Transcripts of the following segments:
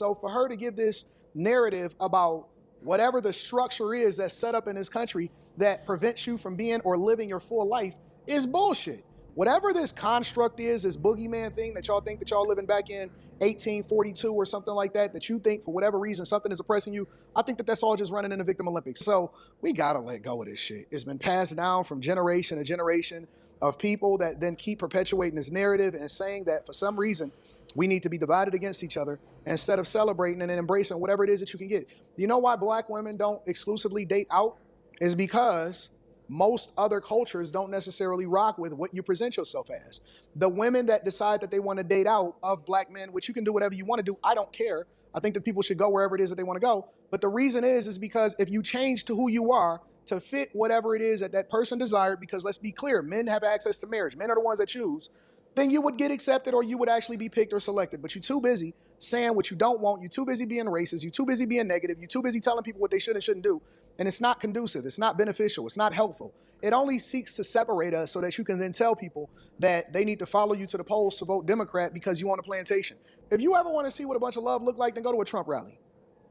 So for her to give this narrative about whatever the structure is that's set up in this country that prevents you from being or living your full life is bullshit. Whatever this construct is, this boogeyman thing that y'all think that y'all living back in 1842 or something like that, that you think for whatever reason something is oppressing you, I think that that's all just running in the victim Olympics. So we gotta let go of this shit. It's been passed down from generation to generation of people that then keep perpetuating this narrative and saying that for some reason we need to be divided against each other instead of celebrating and embracing whatever it is that you can get. You know why black women don't exclusively date out? Is because most other cultures don't necessarily rock with what you present yourself as. The women that decide that they want to date out of black men, which you can do whatever you want to do, I don't care. I think that people should go wherever it is that they want to go. But the reason is because if you change to who you are to fit whatever it is that that person desired, because let's be clear, men have access to marriage. Men are the ones that choose. Then you would get accepted or you would actually be picked or selected. But you're too busy saying what you don't want. You're too busy being racist. You're too busy being negative. You're too busy telling people what they should and shouldn't do. And it's not conducive. It's not beneficial. It's not helpful. It only seeks to separate us so that you can then tell people that they need to follow you to the polls to vote Democrat because you on a plantation. If you ever want to see what a bunch of love look like, then go to a Trump rally.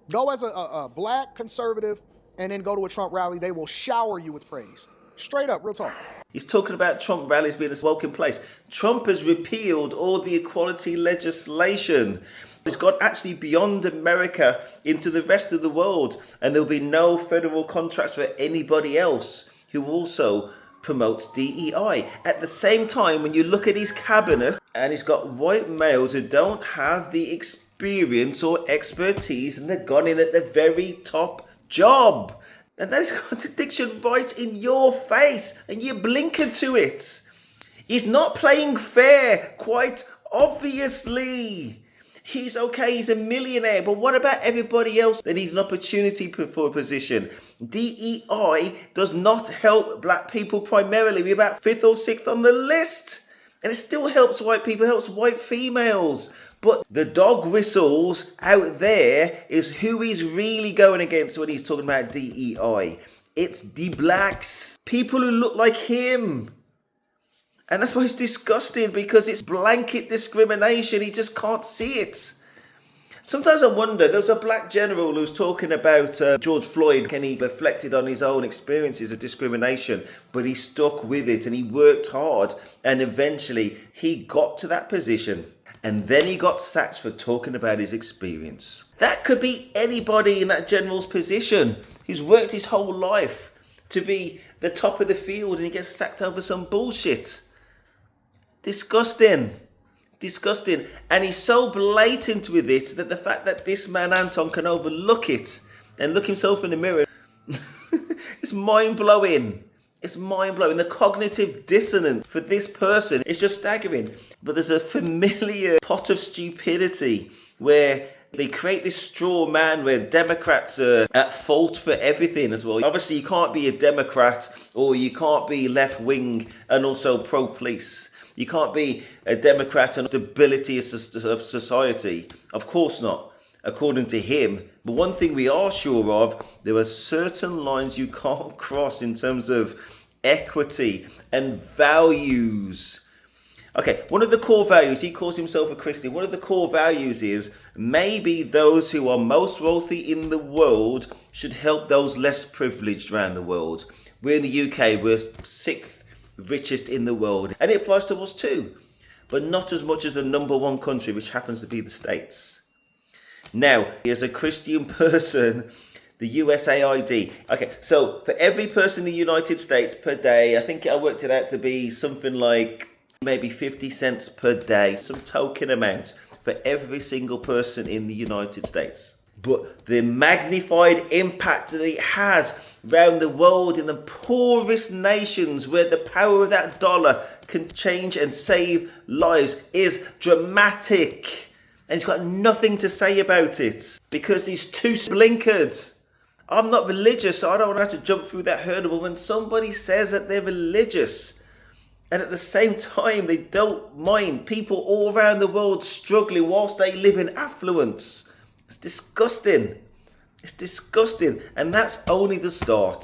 Go as a black conservative and then go to a Trump rally. They will shower you with praise. Straight up, real talk. He's talking about Trump rallies being a welcome place. Trump has repealed all the equality legislation. It's gone actually beyond America into the rest of the world. And there'll be no federal contracts for anybody else who also promotes DEI. At the same time, when you look at his cabinet, and he's got white males who don't have the experience or expertise, and they've gone in at the very top job. And that is a contradiction right in your face, and you're blinking to it. He's not playing fair, quite obviously. He's okay, he's a millionaire, but what about everybody else that needs an opportunity for a position? DEI does not help black people primarily. We're about 5th or 6th on the list. And it still helps white people, helps white females. But the dog whistles out there is who he's really going against when he's talking about DEI. It's the blacks, people who look like him. And that's why it's disgusting, because it's blanket discrimination. He just can't see it. Sometimes I wonder, there's a black general who's talking about George Floyd, and he reflected on his own experiences of discrimination, but he stuck with it and he worked hard, and eventually he got to that position. And then he got sacked for talking about his experience. That could be anybody in that general's position. He's worked his whole life to be the top of the field and he gets sacked over some bullshit. Disgusting. Disgusting. And he's so blatant with it that the fact that this man Anton can overlook it and look himself in the mirror, it's mind-blowing. It's mind-blowing. The cognitive dissonance for this person is just staggering. But there's a familiar pot of stupidity where they create this straw man where Democrats are at fault for everything as well. Obviously, you can't be a Democrat or you can't be left-wing and also pro-police. You can't be a Democrat on stability of society. Of course not, according to him. But one thing we are sure of, there are certain lines you can't cross in terms of equity and values. Okay, one of the core values, he calls himself a Christian. One of the core values is maybe those who are most wealthy in the world should help those less privileged around the world. We're in the UK, we're 6th richest in the world, and it applies to us too, but not as much as the number one country, which happens to be the States. Now, as a Christian person, the USAID. Okay, so for every person in the United States per day, I think I worked it out to be something like maybe 50 cents per day, some token amount for every single person in the United States. But the magnified impact that it has around the world in the poorest nations where the power of that dollar can change and save lives is dramatic. And he's got nothing to say about it because he's too blinkered. I'm not religious, so I don't want to have to jump through that hurdle. But when somebody says that they're religious and at the same time they don't mind people all around the world struggling whilst they live in affluence, it's disgusting. It's disgusting. And that's only the start.